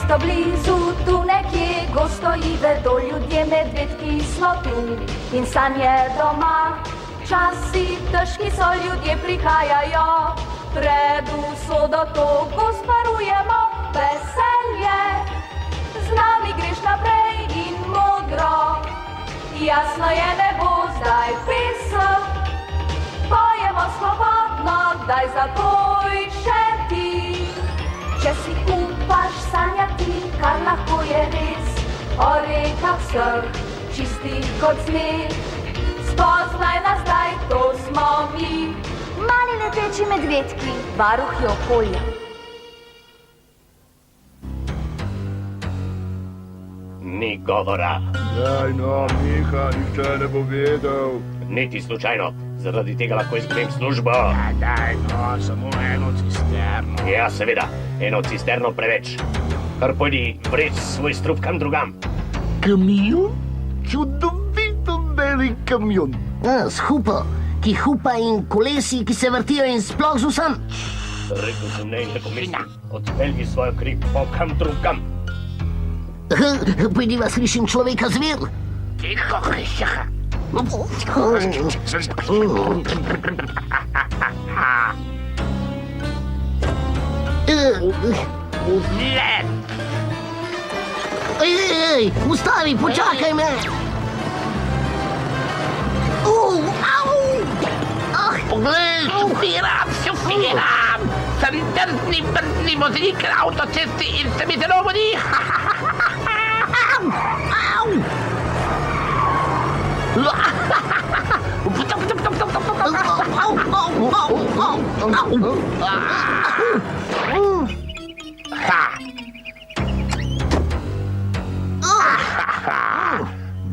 čisto blizu, tu nekje gosto ji vedo ljudje, medvedki smo tu in sanje doma. Časi težki so, ljudje prihajajo, pred usodo to gospodarujemo. Veselje, z nami greš naprej in modro, jasno je nebo zdaj pesem. Pojemo svobodno, daj zapoj še ti. Če si upaš sanjati, kar lahko je res, o rekah vseh, čistih kot sneg. Spoznaj nas zdaj, to smo mi, mali leteči medvedki, varuhi okolja. Ni govora. Daj no, Miha, nihče ne bo vedel. Niti slučajno, zaradi tega lahko izgubim službo. Ja, daj no, samo eno cisterno. Ja, seveda, eno cisterno preveč. Kar pojdi vreč svoj strup kam drugam. Kamion? Čudovito velik kamion. S hupo, ki hupa in kolesi, ki se vrtijo in sploh z vsem. Rekel sem ne in tako mislim. Odpelji svojo kri po kam drugam. Pojdiva slišim človeka zver. Tiho, hiša. Let! Ej, ustavi, počakaj me! Poglej, šofiram! Sem drzný, brzný vozík na autocesty in se mi zelo vodí.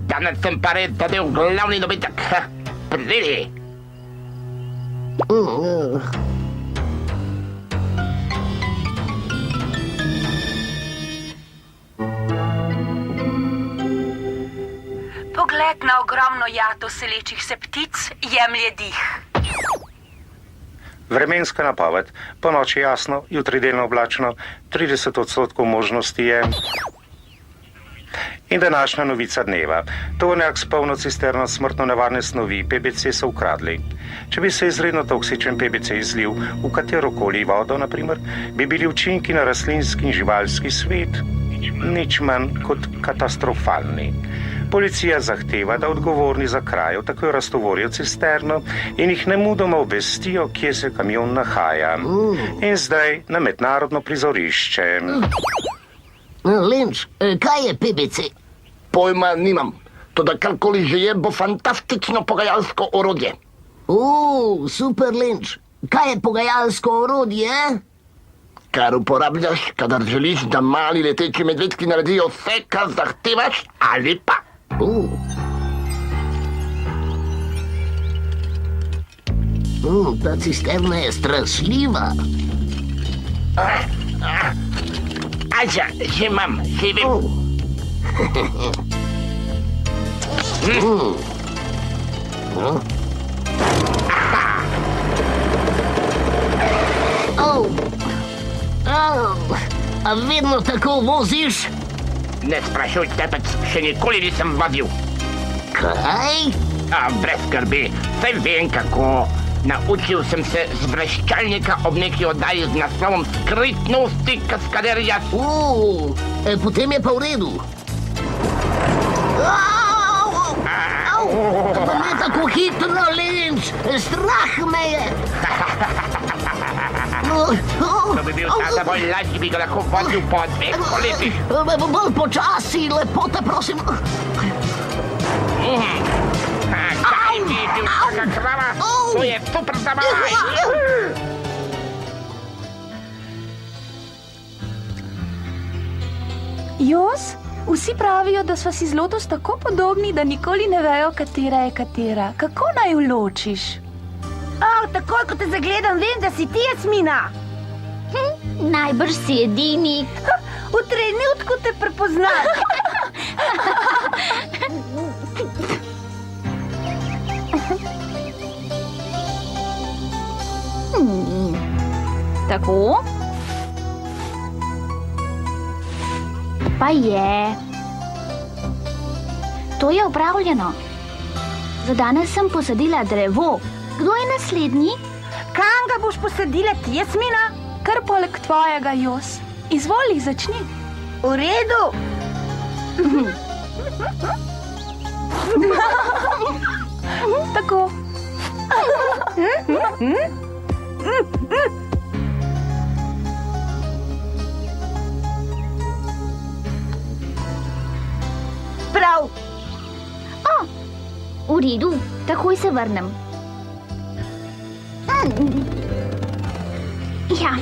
Danes sem pa res zadel glavni dobitek. Pridi. Pogled na ogromno jato selečih se ptic jemlje dih. Vremenska napoved. Ponoči jasno, jutri delno oblačno, 30% možnosti je. In današnja novica dneva. Tovornjak s polno cisterno smrtno nevarne snovi PBC so ukradli. Če bi se izredno toksičen PBC izlil v katerokoli vodo, naprimer, bi bili učinki na rastlinski in živalski svet nič manj kot katastrofalni. Policija zahteva, da odgovorni za krajo takoj raztovorijo cisterno in jih nemudoma obvestijo, kje se kamion nahaja. In zdaj na mednarodno prizorišče. Lenč, kaj je PBC? Pojma nimam. Toda karkoli že je, bo fantastično pogajalsko orodje. Super, Lenč. Kaj je pogajalsko orodje? Kar uporabljaš, kadar želiš, da mali leteči medvedki naredijo vse, kar zahtevaš, ali pa. Ta cisterna je strašljiva. Aja, že imam, že vem. A vedno tako voziš? Ne sprašuj, tepec, še nikoli nisem vozil. Kaj? Brez skrbi, saj vem kako. Naučil sem se z vreščalnika ob neki oddaji z naslovom Skritnosti kaskaderja. Potem je pa v redu. Pa ne tako hitro, Lenč, strah me je. To bi bil tata bolj lažji, bi ga lahko vozil po 2 koletih. Bolj počasi, lepo te prosim. Kaj bi bil taka krava? To je super zabavaj. Jos, vsi pravijo, da sva si z Lotus tako podobni, da nikoli ne vejo, katera je katera. Kako naj jo ločiš? Takoj, ko te zagledam, vem, da si ti, Jasmina. Najbrž si edini. V trenutku te prepoznam. Tako? pa je. To je opravljeno. Za danes sem posadila drevo. Kdo je naslednji? Kam ga boš posadila ti, Jasmina? Kar poleg tvojega, Jos. Izvoli, začni. V redu. Tako. Prav. V redu, takoj se vrnem. Ja.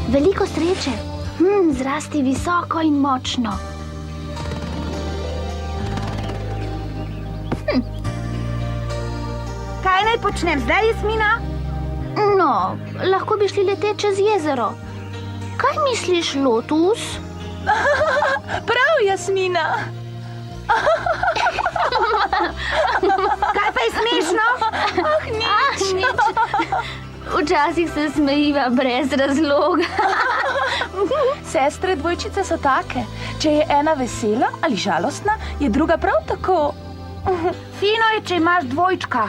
Veliko sreče. Zrasti visoko in močno. Kaj naj počnem zdaj, Jasmina? No, lahko bi šli letet čez jezero. Kaj misliš, Lotus? Prav, Jasmina. Kaj pa je smešno? Nič. Včasih se smejiva brez razloga. Sestre dvojčice so take. Če je ena vesela ali žalostna, je druga prav tako. Fino je, če imaš dvojčka.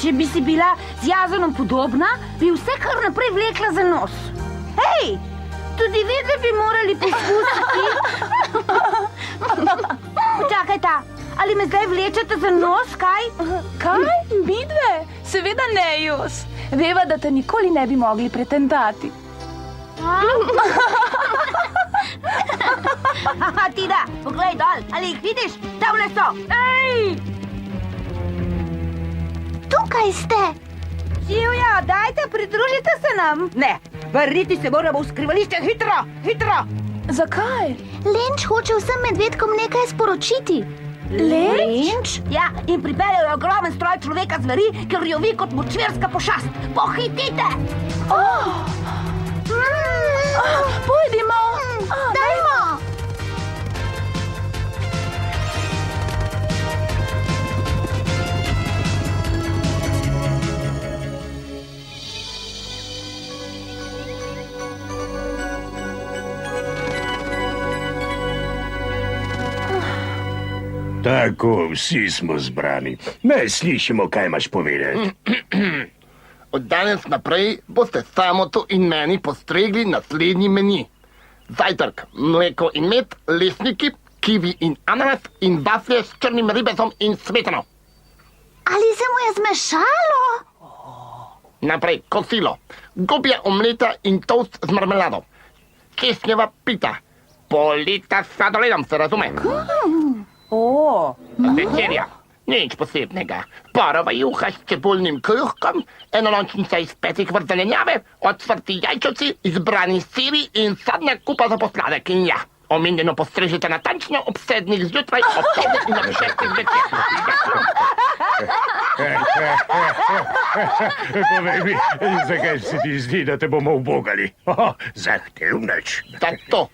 Če bi si bila z Jazonom podobna, bi vse kar naprej vlekla za nos. Hej, tudi vedno bi morali poskusiti. Počakaj ta, ali me zdaj vlečete za nos, kaj? Kaj? Midve? Seveda ne, Jos. Veva, da te nikoli ne bi mogli pretentati. Tida, poglej dol, ali jih vidiš? Tamle so. Ej! Tukaj ste. Živja, dajte, pridružite se nam. Ne, vrniti se moramo v skrivališče, hitro, hitro. Zakaj? Lenč hoče vsem medvedkom nekaj sporočiti. Lenč? Ja, in pripeljal je ogromen stroj človeka zveri, ki rjovi kot močvirska pošast. Pohitite! Pojdimo! Dajmo! Tako, vsi smo zbrani. Naj slišimo, kaj imaš povedati. Od danes naprej boste Samotu in meni postregli naslednji meni. Zajtrk, mleko in med, lesniki, kivi in ananas in vaflje s črnim ribezom in smetano. Ali se mu je zmešalo? Naprej, kosilo, gobja omleta in toast z marmelado. Češnjeva pita, polita s sladoledom, se razume. Večerja, nič posebnega. Parova juha s čebulnim kruhkom, enolončnica iz 5 vrst zelenjave, ocvrti jajčevci, izbrani siri in sadna kupa za posladek. In ja, omenjeno postrežite natančno ob 7 zjutraj, ob 5 in ob 6 zvečer. Povej mi, zakaj se ti zdi, da te bomo ubogali? Zahtevnač. Zato.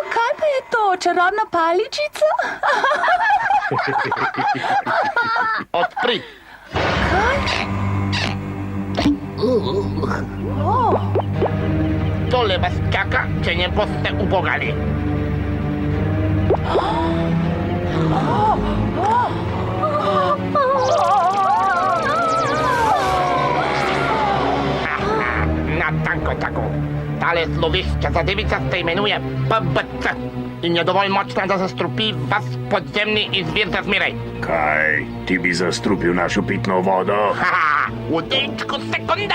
Kaj pa je to, čarobna paličica? Odpri. Tole vas čaka, če ne boste ubogali. Natanko tako. Tale zlovišča zadevica se imenuje PBC in je dovolj močna, da zastrupi vas podzemni izvir za zmeraj. Kaj, ti bi zastrupil našo pitno vodo? Haha, v delčku sekunde.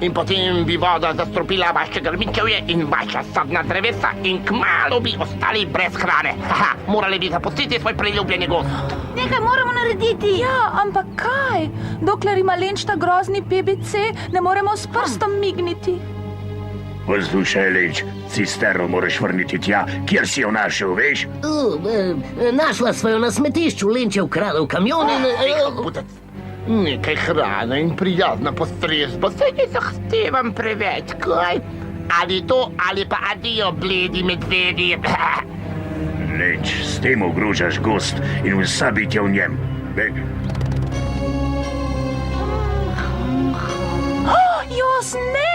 In potem bi voda zastrupila vaše grmičevje in vaša sadna drevesa in kmalu bi ostali brez hrane. Haha, morali bi zapustiti svoj priljubljeni gost. Nekaj moramo narediti. Ja, ampak kaj? Dokler ima Lenč ta grozni PBC, ne moremo s prstom migniti. Poslušaj, Lenč, cisterno moraš vrniti tja, kjer si jo našel, veš? Našla sva jo na smetišču, Lenč je ukradel kamion in... Tiho, butec. Nekaj hrane in prijazna postrežba, saj ne zahtevam preveč, kaj? Ali to, ali pa adijo, bledi medvedi. Lenč, s tem ogrožaš gost in vsa bitja v njem. Jos, ne!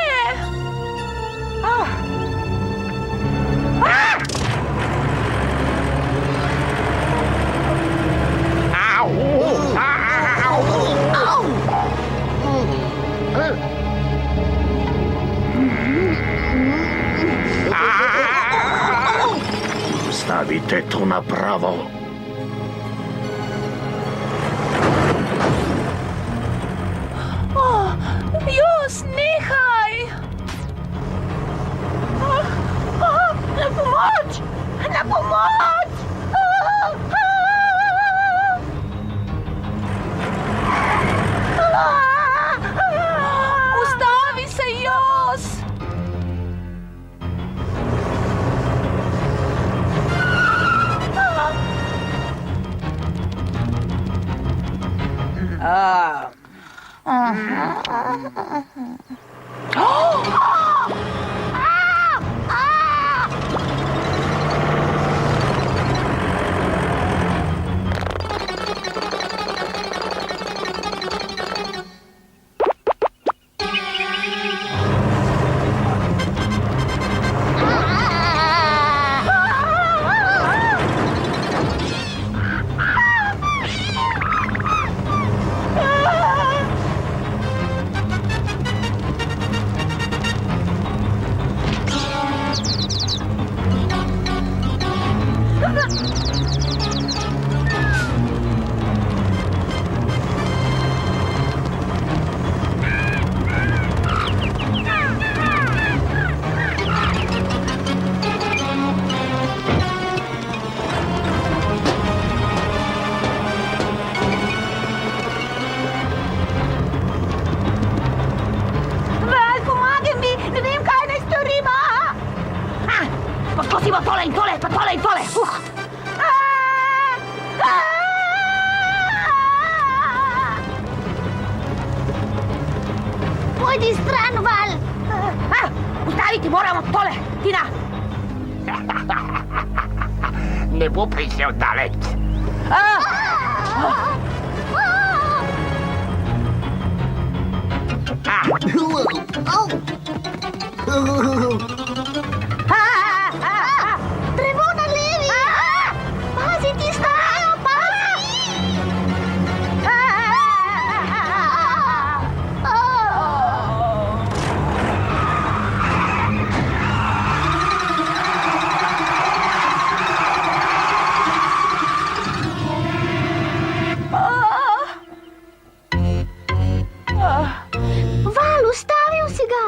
Stavite to napravo. Jos, nehaj! Na pomoč! Na pomoč! Ustavi se, Jos! Poskusimo tole in tole, pa tole in tole. Pojdi stran, Val. Ustaviti moramo tole, Tina. Ne bo prišel daleč. Drevo na levi. Pazi, ti stajajo, pazi. Val, ustavil si ga.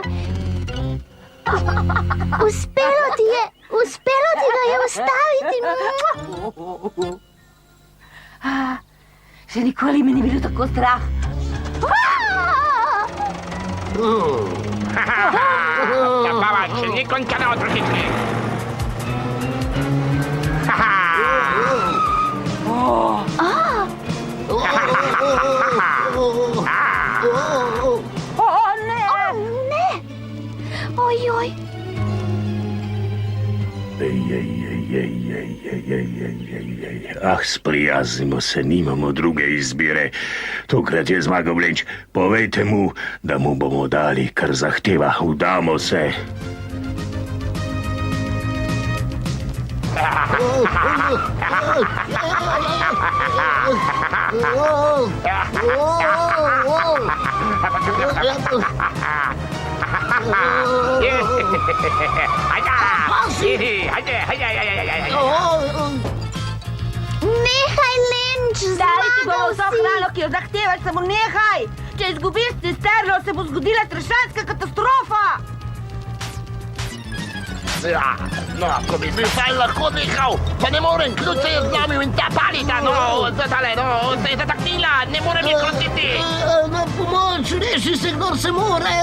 Uspelo ti ga je ustaviti. Še nikoli mi ni bilo tako strah. Zabava še ni končana, otročički. Ne. Ojoj. Ah, sprijaznimo se, nimamo druge izbire. Tokrat je zmagal Blenč. Povejte mu, da mu bomo dali, kar zahteva. Vdamo se. Nehaj, Lenč, Dali ti bomo zmagal vso si. hrano, ki jo zahtevaš, samo nehaj. Če izgubiš cisterno, se bo zgodila strašanska katastrofa. Ja, no, ko bi bil saj lahko nehal, pa ne morem, ključ se je zlomil in ta palita, no, zdaj, no, se je zataknila, ne morem je krotiti. Na pomoč, reši se, kdor se more.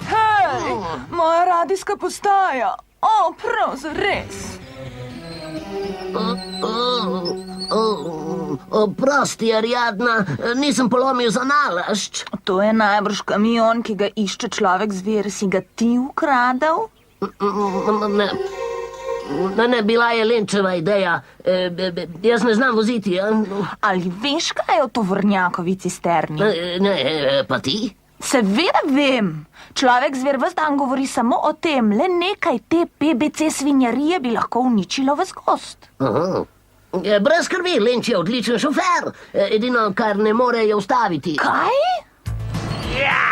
Hej, moja radijska postaja. Prav zares. Oprosti, Ariadna, nisem polomil za nalašč. To je najbrž kamion, ki ga išče človek zver. Si ga ti ukradel? Ne, bila je Lenčeva ideja. Jaz ne znam voziti. Ali veš, kaj je v tovornjakovi cisterni? Ne, pa ti? Seveda vem. Človek zver ves dan govori samo o tem. Le nekaj te PBC svinjarije bi lahko uničilo ves gozd. Aha. Brez skrbi, Lenč je odličen šofer. Edino, kar ne more, je ustaviti. Kaj? Ja!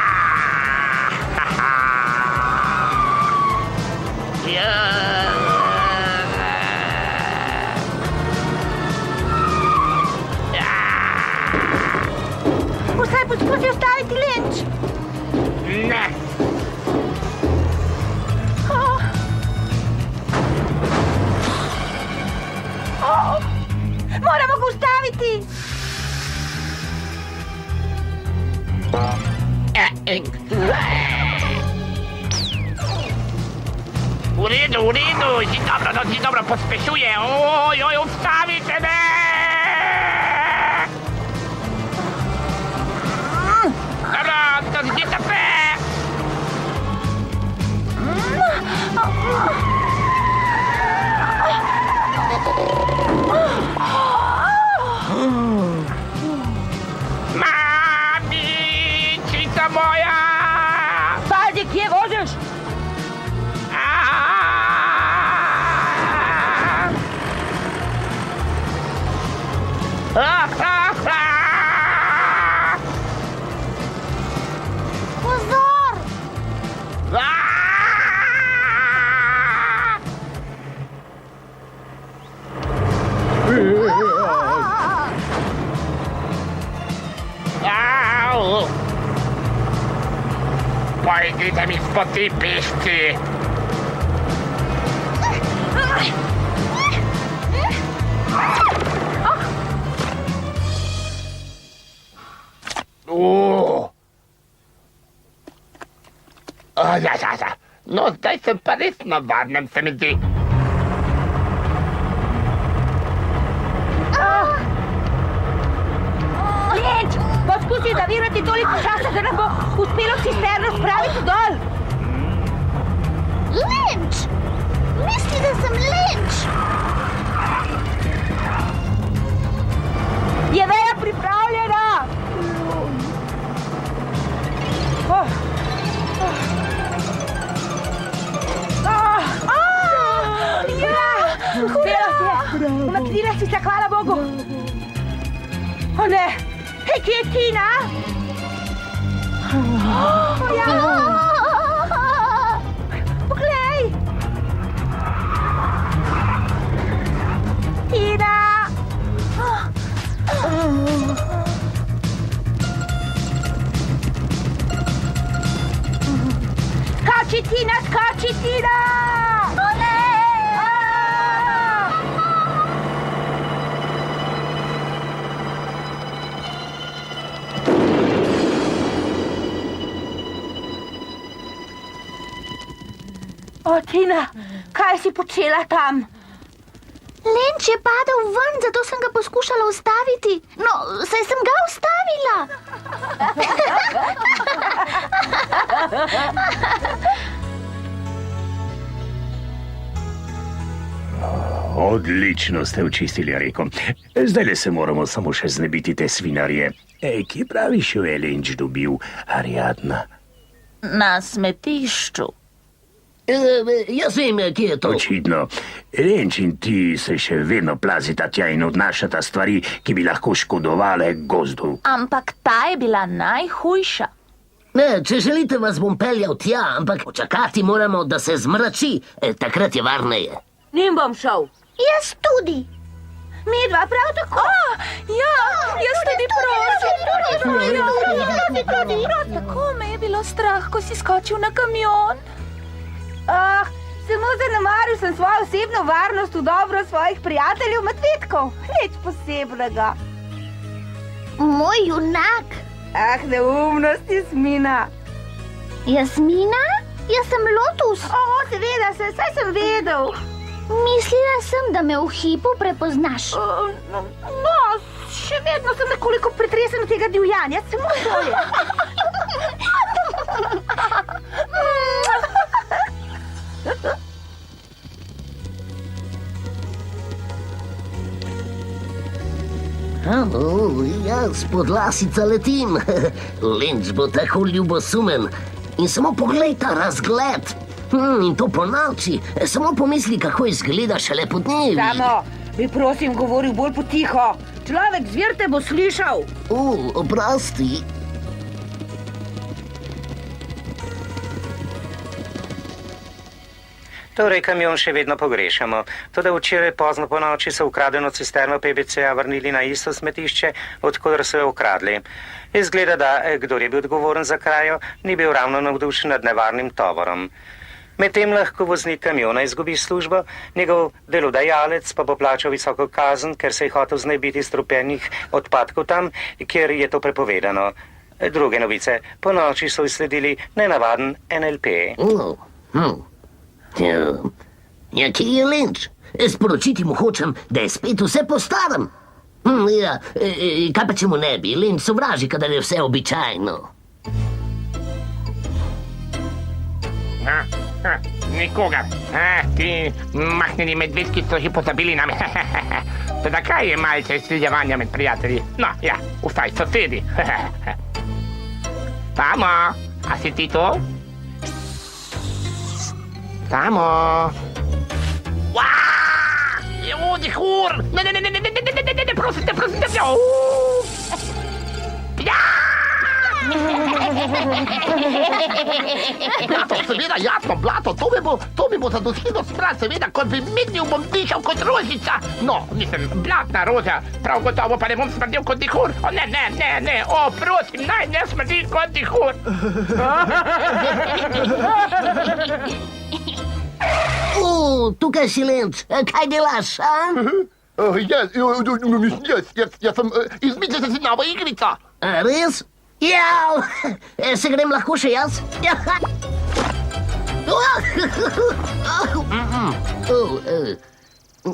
Vsaj poskusi ustaviti Lenč. Ne! Moramo ga ustaviti. V redu, si dobro pospešuje. Oj, ustavite me! Dobro, zdite se! Mamičica moja! Pazi, kje voziš? Pozor! Pojdite mi spod ti pišci! Ja. No, zdaj sem pa res na varnem, se mi zdi. Lenč, poskusi zavirati toliko časa, da nam bo uspelo cisterno spraviti dol. Lenč! Misli, da sem Lenč! Je veja pripravljena? Uspelo ti je! Umaknila si se, hvala Bogu! O ne! Hej, kje je Tina? Poglej! Tina! Skači, Tina, skači, Tina! O, Tina, kaj si počela tam? Lenč je padel ven, zato sem ga poskušala ustaviti. No, saj sem ga ustavila. Odlično ste očistili reko. Zdaj se moramo samo še znebiti te svinarje. Kje praviš, jo je Lenč dobil, Ariadna? Na smetišču. Jaz vem, kje je to. Očitno. Lenč in ti se še vedno plazita tja in odnašata stvari, ki bi lahko škodovale gozdu. Ampak ta je bila najhujša. Ne, če želite, vas bom peljal tja, ampak počakati moramo, da se zmrači. Takrat je varneje. Nim bom šel. Jaz tudi. Midva prav tako. Jaz tudi prosim. Tudi. Tako me je bilo strah, ko si skočil na kamion. Samo zanemaril sem svojo osebno varnost v dobro svojih prijateljev medvedkov. Nič posebnega. Moj junak. Neumnost, Jasmina. Jasmina? Jaz sem Lotus. Seveda, saj sem vedel. Mislila sem, da me v hipu prepoznaš. No, še vedno sem nekoliko pretresen od tega divjanja. Samo to je. Jaz pod lasica letim. Lenč bo tako ljubosumen. In samo poglej ta razgled. In to po noči. Samo pomisli, kako izgleda šele po dnevi. Samo, bi prosim govoril bolj potiho. Človek zver te bo slišal. Oprosti. Torej, kamion še vedno pogrešamo. Toda včeraj pozno po noči so ukradeno cisterno PBC-ja vrnili na isto smetišče, odkudar so jo ukradli. Izgleda, da kdor je bil odgovoren za krajo, ni bil ravno navdušen nad nevarnim tovorom. Medtem lahko voznik kamiona izgubi službo, njegov delodajalec pa bo plačal visoko kazen, ker se je hotel znebiti strupenih odpadkov tam, kjer je to prepovedano. Druge novice. Po noči so izsledili nenavaden NLP. Ja, kje je Lenč? Sporočiti mu hočem, da je spet vse po starem. Kaj pa če mu ne bi? Lenč sovraži, kadar je vse običajno. Nikogar. Ti mahnjeni medvedki so že pozabili na me. Teda kaj je malce izsiljevanja med prijatelji? No, ja, vsaj sosedi. Samo, a si ti to? Samo. Dihur! Ne, prosite. Blato, seveda, jasno, blato, to mi bo zadostilo smrad, seveda, kot bi mignil, bom dišal kot rožica. No, mislim, blatna roža, prav gotovo pa ne bom smrdel kot dihur. Ne, prosim, naj ne smrdi kot dihur. Tukaj si, Lenč, kaj delaš, a? Jaz sem izmislil si novo igrico. Res? Ja, se grem lahko še jaz?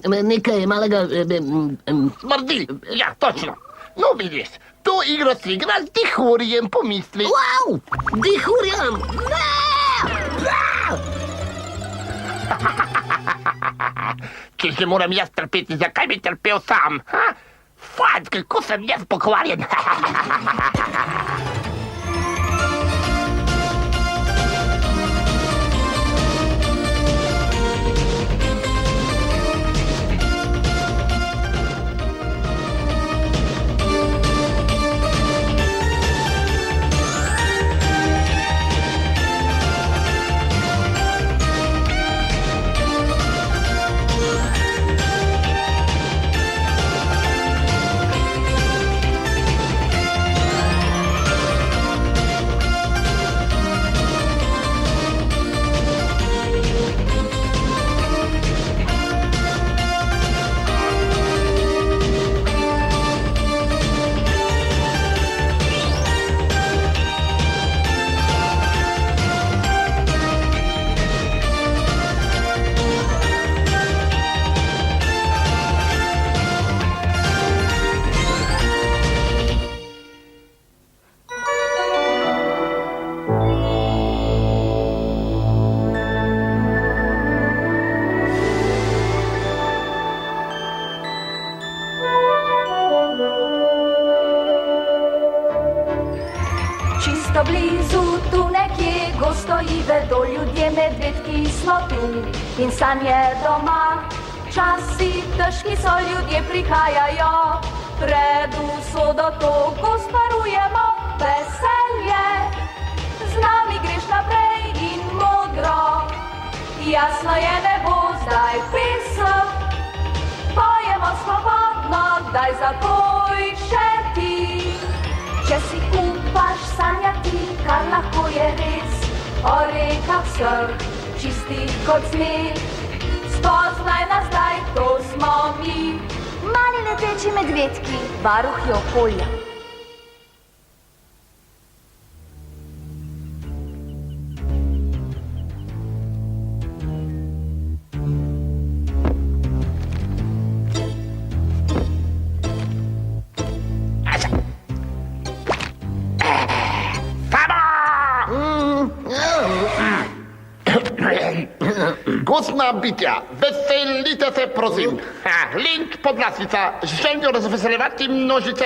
Nekaj malega... Smrdi, ja, točno. No, vidiš, to igro si igra z dihurjem, pomisli. Dihurjem! Če že moram jaz trpeti, zakaj bi trpel sam? Fant, kako sem jaz pokvarjen. Čisto blizu, tu nekje gostoji vedo ljudje, medvedki smo tu in sanje doma. Časi težki so, ljudje prihajajo, pred usodo to gospodarujemo. Veselje, z nami greš naprej in modro, jasno je nebo zdaj pesem. Pojemo svobodno, daj zapoj še ti. Če si upaš sanjati, kar lahko je res, o rekah vseh, čistih kot sneg. Spoznaj nas zdaj, to smo mi, mali leteči medvedki, varuhi okolja. Gozdna bitja, veselite se, prosim. Linč podlasica, željo razveseljevati množice.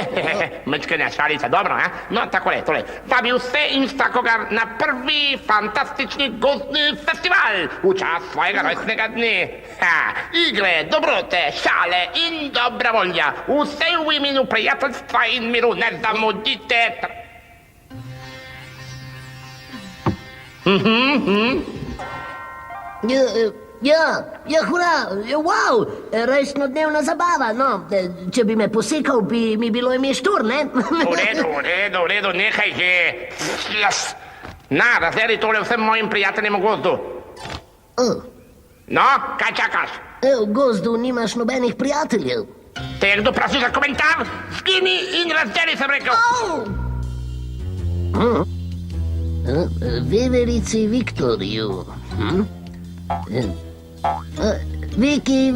Mečkanja šalica, dobro, a? No, takole, tole. Vabi vse in vsakogar na prvi fantastični gozdni festival v čas svojega rojstnega dne. Igre, dobrote, šale in dobra volja. Vse v imenu prijateljstva in miru, ne zamudite. Ja, hura, wow, rojstnodnevna zabava, no, če bi me posekal, bi mi bilo ime Štur, ne? V redu, nehaj že. Na, razdeli tole vsem mojim prijateljem v gozdu. No, kaj čakaš? V gozdu nimaš nobenih prijateljev. Te je kdo prosil za komentar? Skini in razdeli, sem rekel. Veverici Viktorju. Viki,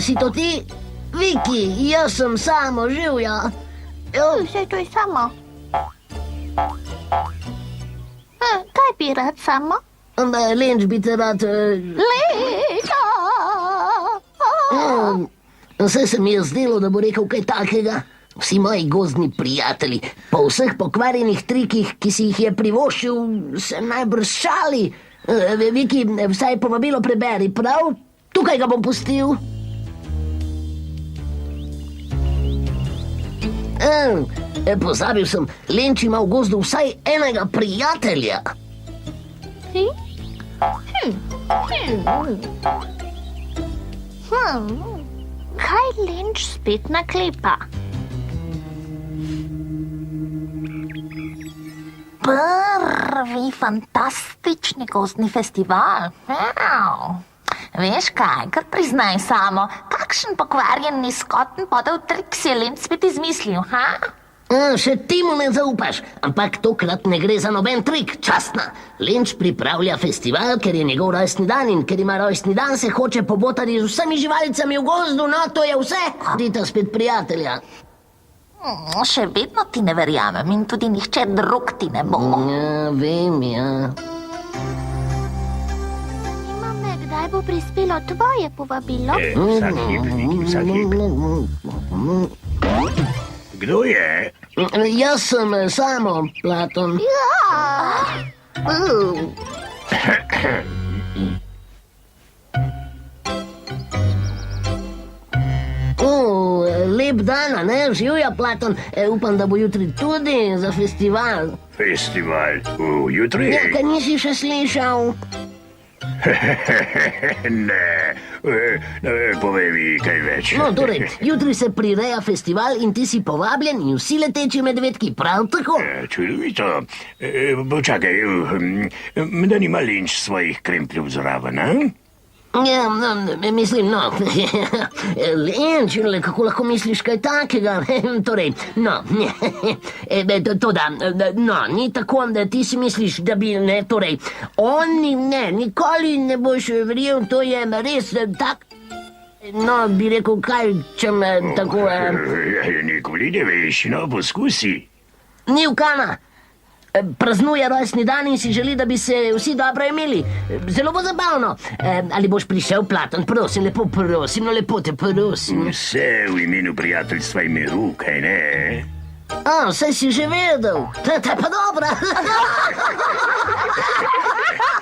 si to ti? Viki, jaz sem Samo, živja. Saj to je Samo. Kaj bi rad, Samo? Lenč bi te rad... Lenča! Vse se mi je zdelo, da bo rekel kaj takega. Vsi moji gozdni prijatelji, po vseh pokvarjenih trikih, ki si jih je privoščil, se najbrž šali. Viki, vsaj povabilo preberi, prav? Tukaj ga bom pustil. Pozabil sem, Lenč ima v gozdu vsaj enega prijatelja. Kaj Lenč spet naklepa? Prvi fantastični gozdni festival. Veš kaj, kar priznaj Samo, kakšen pokvarjen nizkoten podel trik si je Lenč spet izmislil, ha? Še ti mu ne zaupaš, ampak tokrat ne gre za noben trik, častna. Lenč pripravlja festival, ker je njegov rojstni dan in ker ima rojstni dan, se hoče pobotati z vsemi živalicami v gozdu, no to je vse. Dita spet prijatelja. Še vedno ti ne verjamem in tudi nihče drug ti ne bo. Ja, vem, ja. Zanima me, kdaj bo prispelo tvoje povabilo? Vsak hip, Viki, vsak hip. Kdo je? Jaz sem Samo, Platon. Lep dan, a ne? Živja, Platon. Upam, da bo jutri tudi za festival. Festival? Jutri? Ja, kaj nisi še slišal? Ne, povej mi kaj več. No, torej, jutri se prireja festival in ti si povabljen in vsi leteči medvedki, prav tako? Čudovito. Počakaj, da nima Lenč svojih krempljev zraven, a? Ja, mislim, no, Lenč, kako lahko misliš kaj takega? Torej, no, ni tako, da ti si misliš, da bi, ne, torej, oni, ne, nikoli ne boš verjel, to je res tak, no, bi rekel, kaj, če me tako... Nikoli ne veš, no, poskusi. Ni vkana. Praznuje rojstni dan in si želi, da bi se vsi dobro imeli. Zelo bo zabavno. Ali boš prišel, Platon? Prosim, lepo prosim, no lepo te prosim. Vse v imenu prijateljstva in miru, kaj ne? Saj si že vedel. Ta pa dobra.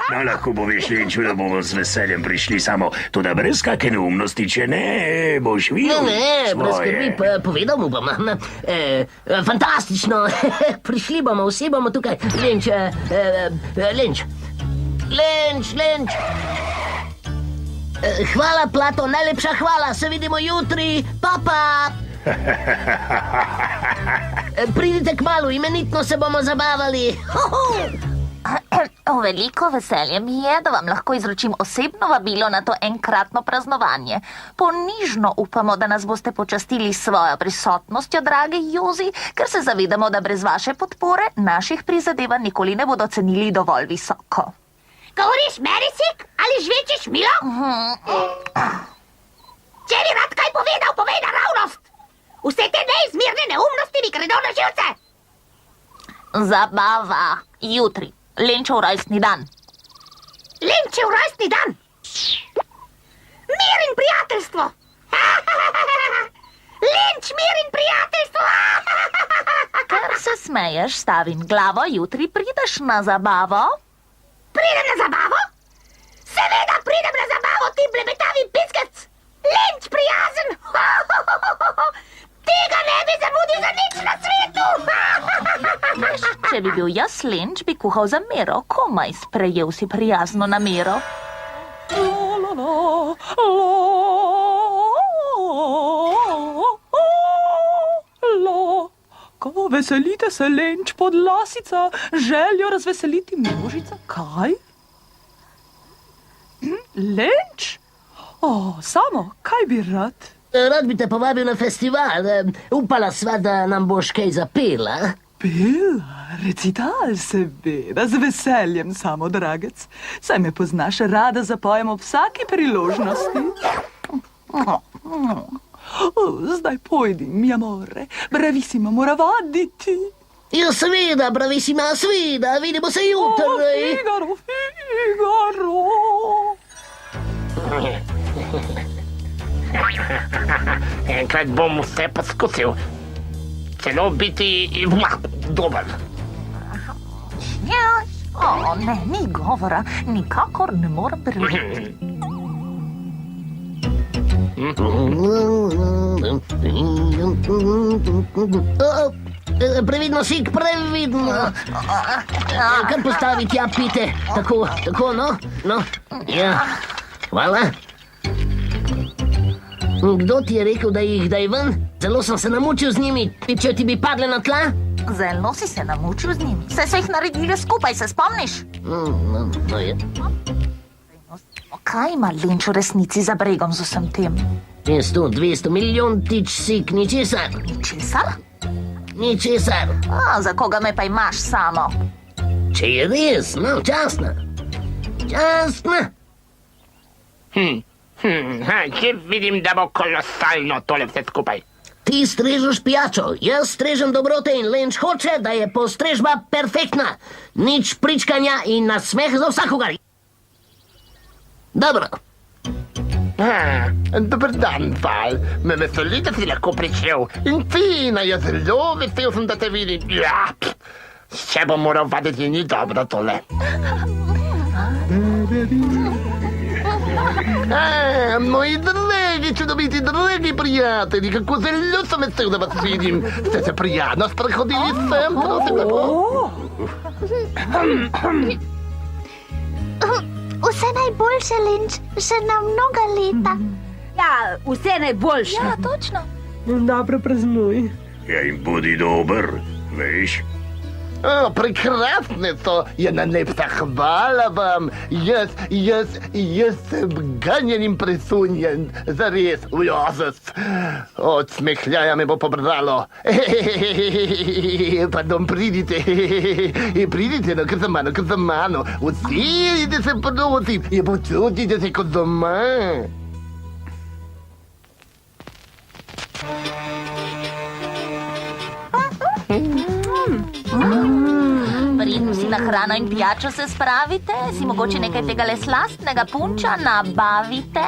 No, lahko poveš, Lenču, da bomo z veseljem prišli, samo to da brez kakšne neumnosti, če ne, boš videl svoje. Ne, brez skrbi, povedal mu bom. Fantastično, prišli bomo, vsi bomo tukaj. Lenč. Hvala, Platon, najlepša hvala, se vidimo jutri, papa. Pridite kmalu, imenitno se bomo zabavali. Veliko veselje mi je, da vam lahko izročim osebno vabilo na to enkratno praznovanje. Ponižno upamo, da nas boste počastili s svojo prisotnostjo, dragi Jozi, ker se zavedamo, da brez vaše podpore naših prizadevanj nikoli ne bodo cenili dovolj visoko. Govoriš merisik ali žvečiš milo? Če bi rad kaj povedal, povej naravnost! Vse te neizmirne neumnosti mi gredo na živce! Zabava, jutri. Lenčov rojstni dan. Lenčev rojstni dan. Mir in prijateljstvo. Lenč, mir in prijateljstvo. Ker se smeješ, stavim glavo, jutri prideš na zabavo. Pridem na zabavo? Seveda pridem na zabavo, ti blebetavi piskec. Lenč prijazen. Tega ne bi zamudil za nič na svetu. Če bi bil jaz lenč, bi kuhal za Miro, komaj sprejel si prijazno namero. Ko veselite se, lenč podlasica, željo razveseliti množica, kaj? Lenč? Samo, kaj bi rad? Rad bi te povabil na festival. Upala sva, da nam boš kaj zapela. Pela, recital, seveda, z veseljem, samo, dragec. Saj me poznaš, rada zapojem ob vsaki priložnosti. Zdaj pojdi, mi amore, bravissima mora vaditi. Ja, seveda, bravissima, seveda, vidimo se jutri. Figaro. Enkrat bom vse poskusil. Celo biti dober. Ja, ne, ni govora, nikakor ne morem priti. Previdno, Sik, previdno. Kar postavi tja, pite. Tako, no. Ja, hvala. Kdo ti je rekel, da jih daj ven? Zelo sem se namučil z njimi. Če ti bi padle na tla? Zelo si se namučil z njimi. Saj so jih naredili skupaj, se spomniš? No je. Kaj ima lenč v resnici za bregom z vsem tem? 100, 200 milijon tič, Sik, ničesar. Ničesar? Ničesar. Za koga me pa imaš samo? Če je res, no, častna. Že vidim, da bo kolosalno tole vse skupaj. Ti strežeš pijačo, jaz strežem dobrote in lenč hoče, da je postrežba perfektna. Nič pričkanja in nasmeh za vsakogar. Dobro. Dober dan, Val. Me veseli, da si lahko prišel. In fina, jaz zelo vesel sem, da te vidim. Ja, še bom moral vaditi, ni dobro tole. Moji dragi, čudoviti, dragi prijatelji, kako zelo sem vesel, da vas vidim. Ste se prijatno sprehodili sem, prosim lepo. Vse najboljše, Lenč, še na mnoga leta. Ja, vse najboljše. Ja, točno. Dobro praznuj. Ja, in bodi dober, veš? Prekrasne so, je najlepša hvala vam. Jaz sem ganjen in presunjen, zares, ujozes. Od smehljaja me bo pobralo. Pardon, pridite, no, kar za mano. Usilite se, prosim, in počutite se kot doma. Pridno si na hrano in pijačo se spravite, si mogoče nekaj tega le slastnega punča nabavite.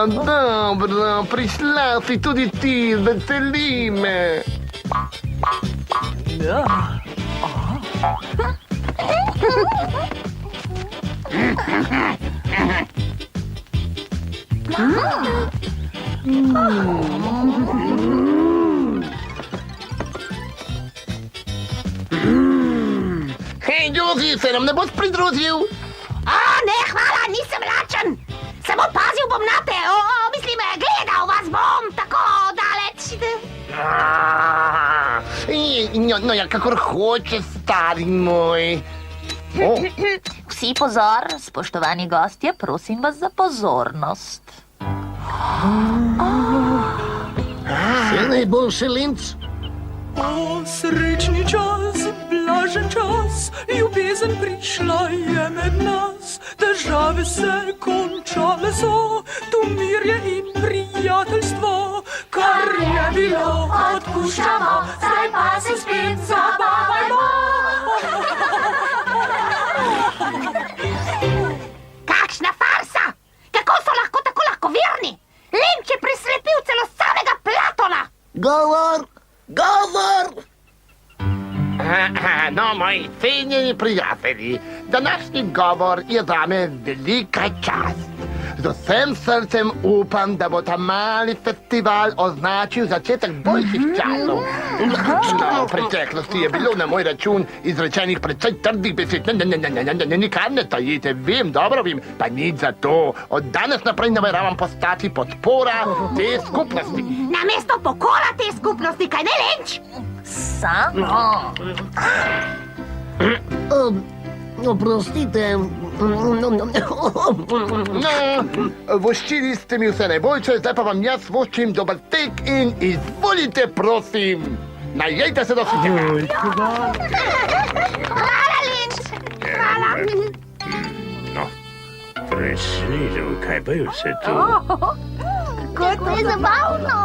Dobro, prišla si tudi ti, veseli me. Hej, Jozi, se nam ne boš pridružil? Ne, hvala, nisem lačen. Samo pazil bom na te, mislim, gledal vas bom tako daleč. No ja, kakor hoče, stari moj. Vsi pozor, spoštovani gostje, prosim vas za pozornost. Vse najboljše, Lenč. Srečni čas, blažen čas, ljubezen prišla je med nas. Težave se končale so, tu mir je in prijateljstvo. Kar je bilo, odpuščamo, zdaj pa se spet Govor! Govor! No, moji cenjeni prijatelji, današnji govor je zame velika čast. Z vsem srcem upam, da bo ta mali festival označil začetek boljših časov. V preteklosti je bilo na moj račun izrečenih precej trdih besed. Nikar ne tajite, dobro vem, pa nič za to. Od danes naprej nameravam postati podpora te skupnosti. Namesto pokola te skupnosti, kaj ne, Lenč? Samo. Oprostite. No, voščili ste mi vse najboljše, zdaj pa vam jaz voščim dober tek in izvolite, prosim. Najejte se do sitega. Hvala, Lenč. Hvala. No, presnižil, kaj pa je vse to? Kako je zabavno.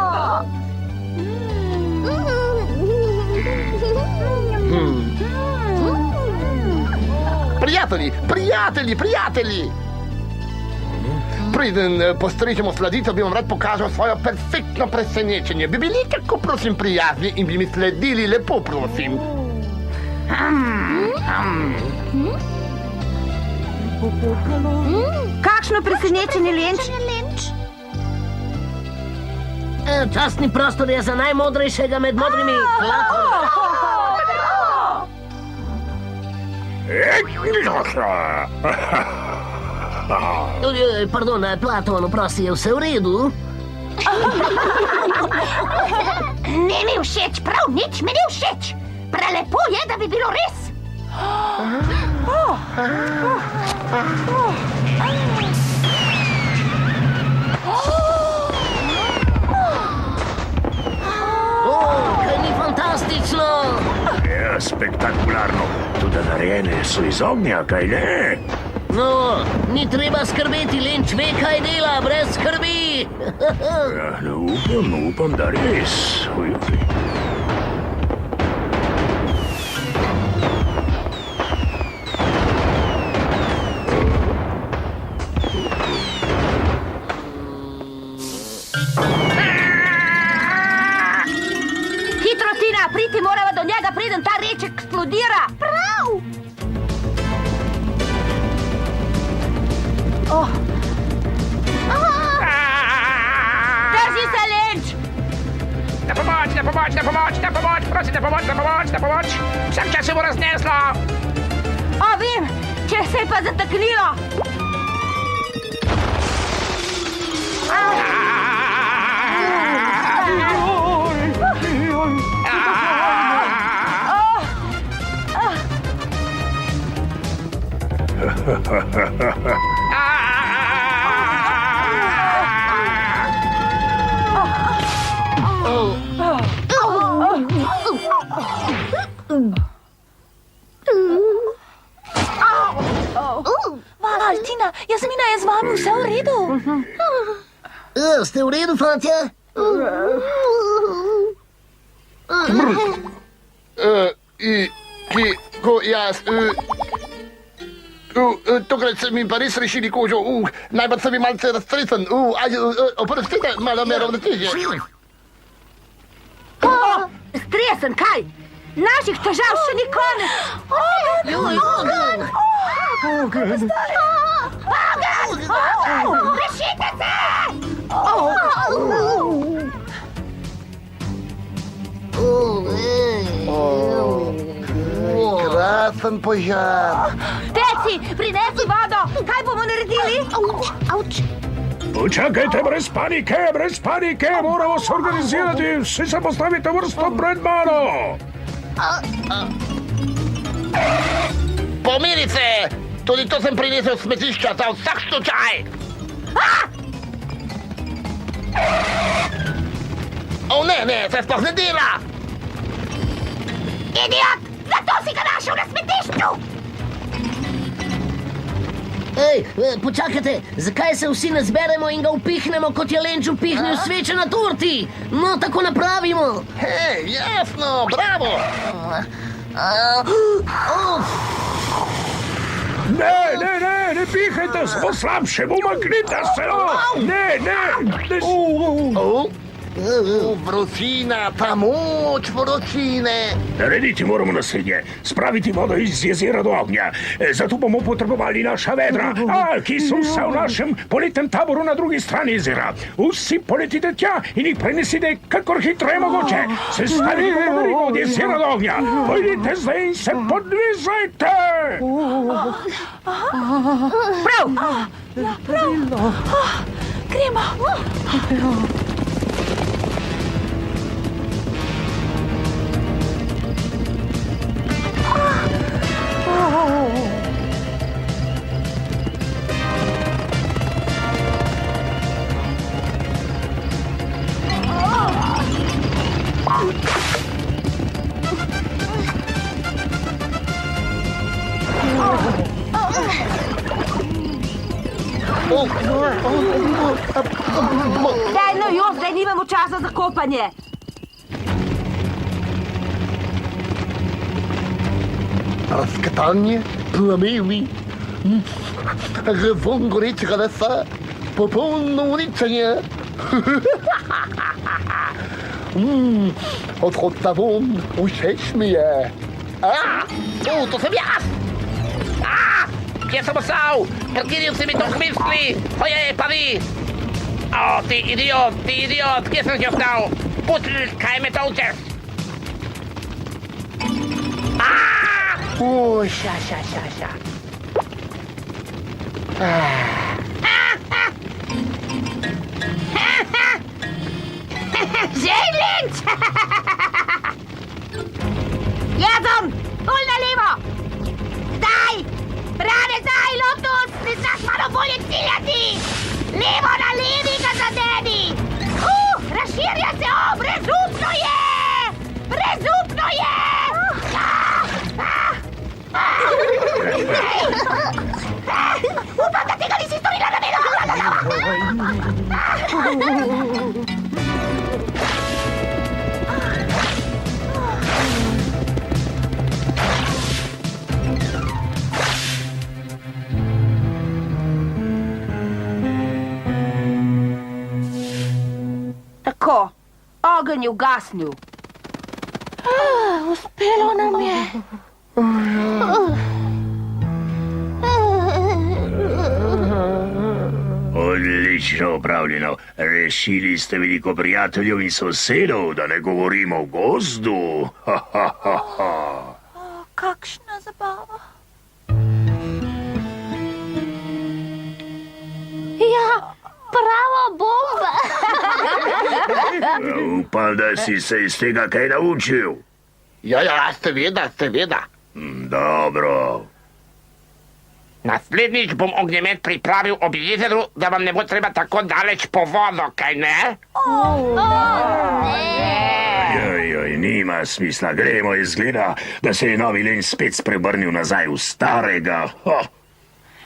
Prijatelji! Preden postrežemo sladico, bi vam rad pokazal svojo perfektno presenečenje. Bi bili tako, prosim, prijazni in bi mi sledili, lepo prosim. Kakšno presenečenje, Lenč? Častni prostor je za najmodrejšega med modrimi. Pardon, Platon, oprosti, je vse v redu? Ne mi všeč, prav nič mi ni všeč. Prelepo je, da bi bilo res. Kaj ni fantastično? Ja, spektakularno. Tudi narejene so iz ognja, kaj ne? No, ni treba skrbeti, Lenč ve, kaj dela, brez skrbi. Ja, ne upam, da res. Hitro, Tina, priti morava do njega, preden ta reč eksplodira. Prav! Drži se, Lenč! Na pomoč, prosim, na pomoč. Vsem čas se bo razneslo. Vem, če se je pa zataknilo. Tina, Jasmina je z vami, vse v redu? Ste v redu, fantje? Ko jaz... Tokrat se mi pa res rešili kožo. Najbolj sem mi malce raztresen. Oprostite, malo me ravnotežje. Stresen, kaj? Naših težav še ni konec. Ogen! Rešite se! Krasen požar. Teci, prinesi vodo. Kaj bomo naredili? Auč. Počakajte, brez panike, moramo se organizirati, vsi se postavite vrsto pred mano. Pomiri se! Tudi to sem prinesel smetišča za vsak slučaj. Ne, se sploh ne dela. Idiot! Zato si ga našel na smetišču! Počakajte, zakaj se vsi ne zberemo in ga upihnemo, kot je Lenč upihnil sveče na torti? No, tako napravimo. Hej, jasno, bravo! Ne pihajte, smo slabše, umaknite se! Ne! Vročina, ta moč vročine. Narediti moramo naslednje. Spraviti vodo iz jezera do ognja. Zato bomo potrebovali naša vedra, ki so vsa v našem poletnem taboru na drugi strani jezera. Vsi poletite tja in jih prenesite, kakor hitreje mogoče. Sestavite verigo od jezera do ognja. Pojdite zdaj in se podvizajte. Prav! Gremo! Daj, no jo, zdaj nimamo časa za kopanje. Razkatanje, plameni, revon gorečega lesa, popolno uničenje. Odhod ta von, všeč mi je. To sem jaz! Kje sem ostal? Prekinil si mi to v misli! Ojej, pa vi! Ti idiot, kje sem že ostal? Putl, kaj me tolčeš? Ša. Željlič! Jadom! Bolj na levo! Zdaj! Rade zdaj, Lotus! Ne znaš malo bolje ciljati! Levo na levi ga zadeni! Razširja se! Brezupno je! Brezupno je! Upam, da tega nisi storila namenoma! Tako, ogenj je ugasnil. Uspelo nam je. Odlično opravljeno. Rešili ste veliko prijateljev in sosedov, da ne govorimo o gozdu. Kakšna zabava. Ja, prava bomba. Upam, da si se iz tega kaj naučil. Ja, seveda. Dobro. Naslednjič bom ognjemet pripravil ob jezeru, da vam ne bo treba tako daleč po vodo, kaj ne? Joj, nima smisla. Gremo, izgleda, da se je novi len spet spreobrnil nazaj v starega.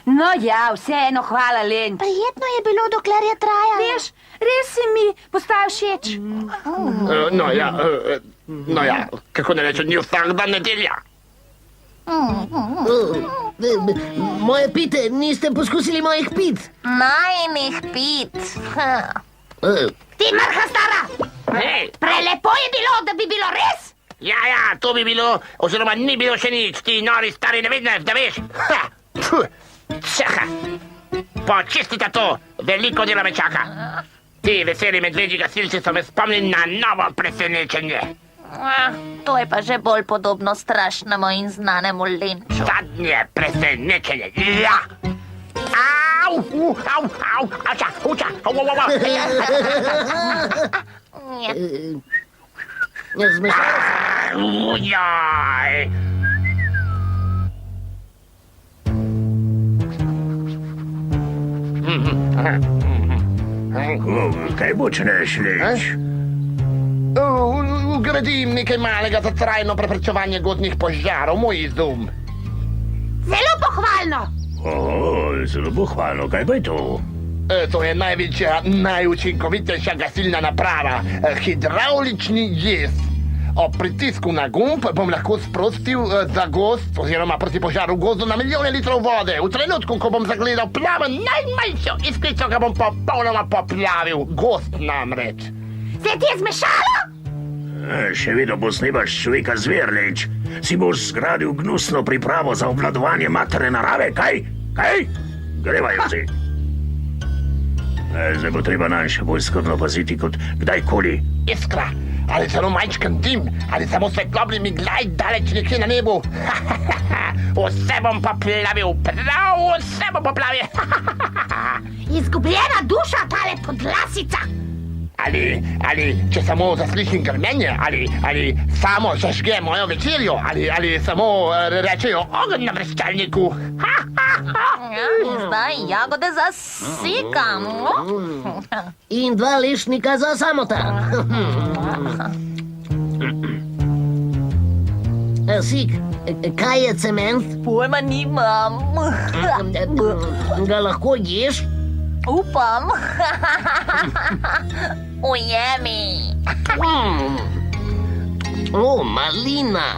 No ja, vseeno, hvala, Lenč. Prijetno je bilo, dokler je trajalo. Veš, res si mi postal všeč. No ja, kako ne rečem, ni vsak dan nedelja. Moje pite, niste poskusili mojih pit? Najnih pit. Ti mrha stara! Hej! Prelepo je bilo, da bi bilo res? Ja, to bi bilo, oziroma ni bilo še nič, ti nori stari nevednec, da veš. Čaka, počistite to, veliko dela me čaka. Ti veseli medvedji gasilci so me spomnili na novo presenečenje. To je pa že bolj podobno strašnemu in znanemu Lenču. Zadnje presenečenje, ja. Au, ača, Zmešala se. Ujaj. Kaj počneš, Lenč? Ugradim nekaj malega za trajno preprečevanje gozdnih požarov, moj izum. Zelo pohvalno. Zelo pohvalno, kaj pa je to? To je največja, najučinkovitejša gasilna naprava, hidravlični jez. Ob pritisku na gumb bom lahko sprostil za gozd oziroma proti požaru v gozdu na milijone litrov vode. V trenutku, ko bom zagledal plamen najmanjšo iskrico, ga bom popolnoma poplavil. Gozd namreč. Se ti je zmešalo? Še vedno posnebaš človeka zver, Lenč. Si boš zgradil gnusno pripravo za obvladovanje matere narave, kaj? Kaj? Greva, Jozi. Zdaj bo treba nanj še bolj skrbno paziti kot kdajkoli. Iskra, ali celo majčken dim, ali samo svetlobni miglaj daleč nekje na nebu. Vse bom poplavil, prav vse bom poplavil. Izgubljena duša, tale podlasica. Ali če samo zaslišim grmenje, ali samo zažge mojo večerjo, ali samo rečejo ogenj na vrščalniku. Zdaj jagode zasikam. In 2 lešnika za samota. Sik, kaj je cement? Pojma nimam. Ga lahko ješ? Upam. Ujemi. O, malina.